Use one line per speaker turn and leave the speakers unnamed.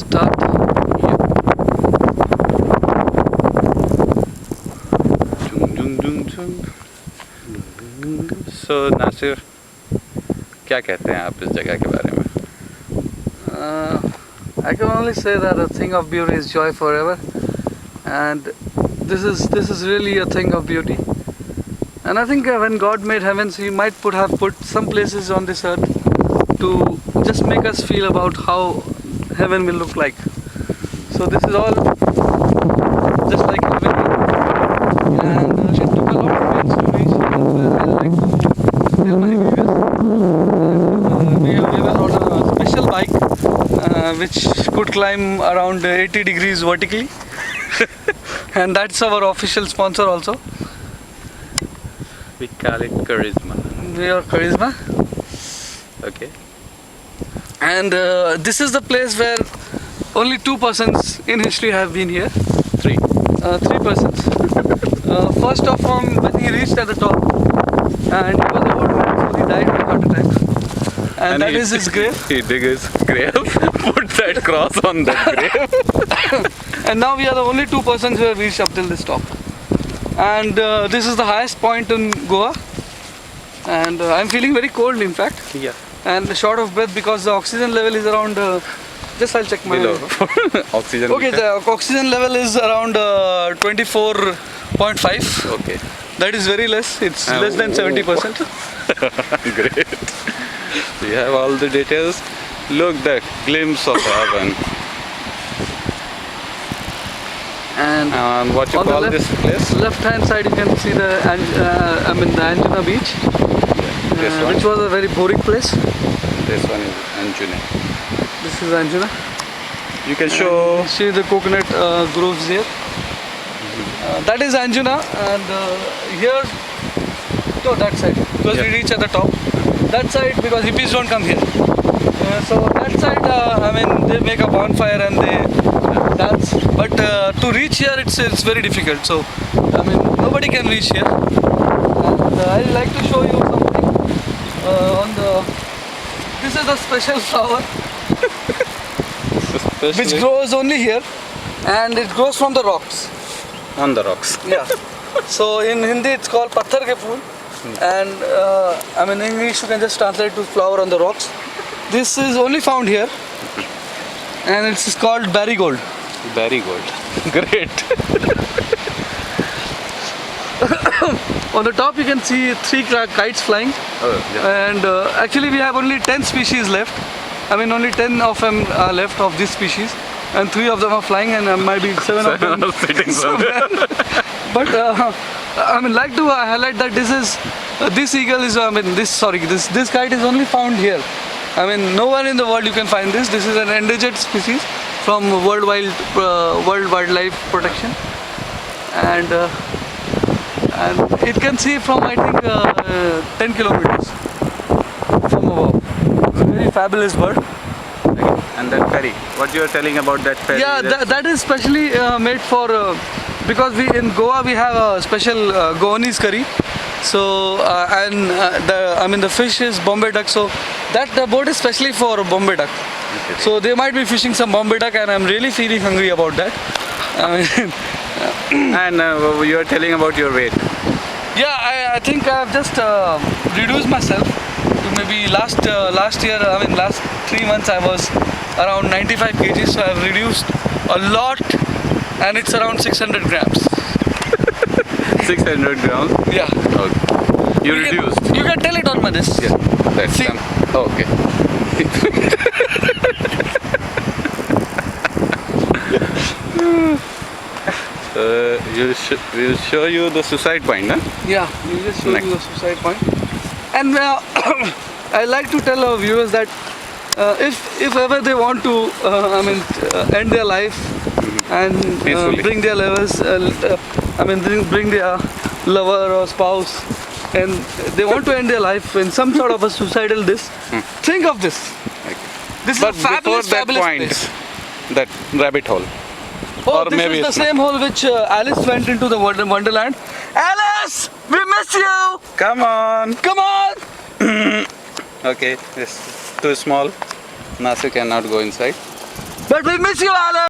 start.
So Nasir, क्या कहते हैं आप इस जगह के बारे में?
I can only say that a thing of beauty is joy forever, and this is really a thing of beauty. And I think when God made heavens, He might have put some places on this earth to just make us feel about how heaven will look like. So this is all just like heaven. And it took a lot of pains to reach. I like to tell my viewers. We were on a special bike which could climb around 80 degrees vertically. And that's our official sponsor also.
We call it charisma.
We are Charisma.
Okay.
And this is the place where only 2 persons in history have been here.
3.
3 persons. First of all, when he reached at the top, and he was about to die, so he died of a heart attack. And that is his grave.
He dig his grave, put that cross on that grave.
And now we are the only 2 persons who have reached up till this top. And this is the highest point in Goa. And I'm feeling very cold, in fact.
Yeah.
And short of breath because the oxygen level is around. Just I'll check my.
Below. Oxygen.
Okay, the oxygen level is around 24.5.
Okay.
That is very less. It's less than 70%.
Great. We have all the details. Look, the glimpse of heaven.
And
What you
on the
call this place?
left-hand side, you can see the Anjuna beach,
This one.
which was a very boring place.
This one is Anjuna.
This is Anjuna.
You can show.
See the coconut groves here. That is Anjuna, and here, no, that side, because we reach at the top. That side, because hippies don't come here. So that side, they make a bonfire and they dance. But to reach here, it's very difficult. So, nobody can reach here. And I'd like to show you something on the. This is a special flower which grows only here, and it grows from the rocks.
On the rocks.
Yeah. So in Hindi it's called patthar ke phool, and in English you can just translate to flower on the rocks. This is only found here, and it's called marigold.
Marigold. Great.
On the top you can see 3 kites flying,
Oh, yeah.
and actually we have only 10 species left. Only 10 of them are left of this species, and 3 of them are flying, and might be 7 of them
Sitting somewhere.
But like to highlight that this eagle is this kite is only found here. Nowhere in the world you can find this. This is an endangered species from World Wildlife Protection, and it can see from I think 10 kilometers from above. It's a very fabulous bird.
And that ferry. What you are telling about that ferry?
Yeah, that is specially made for because in Goa we have a special Goanese curry. So the fish is Bombay duck. So the boat is specially for Bombay duck.
Okay.
So they might be fishing some Bombay duck, and I'm really feeling hungry about that.
And you are telling about your weight.
Yeah, I think I've just reduced myself to maybe last year. Last 3 months I was around 95 kgs, so I've reduced a lot, and it's around 600 grams.
600 grams.
Yeah.
Okay. You reduced.
You can tell it on my this.
Yeah. That's
See.
Okay. We'll show you the suicide point, huh?
Yeah, we just show you the suicide point. And I like to tell our viewers that if ever they want to, end their life and bring their lovers, bring their lover or spouse, and they want to end their life in some sort of a suicidal think of this.
Okay.
This
But
is a fabulous,
before that
fabulous
point,
place.
that rabbit hole.
Oh,
or
this
maybe
is the
it's not.
same hole which Alice went into the Wonderland. Alice, we miss you.
Come on.
Come on.
Okay, it's too small. Nasu cannot go inside.
But we miss you, Alan.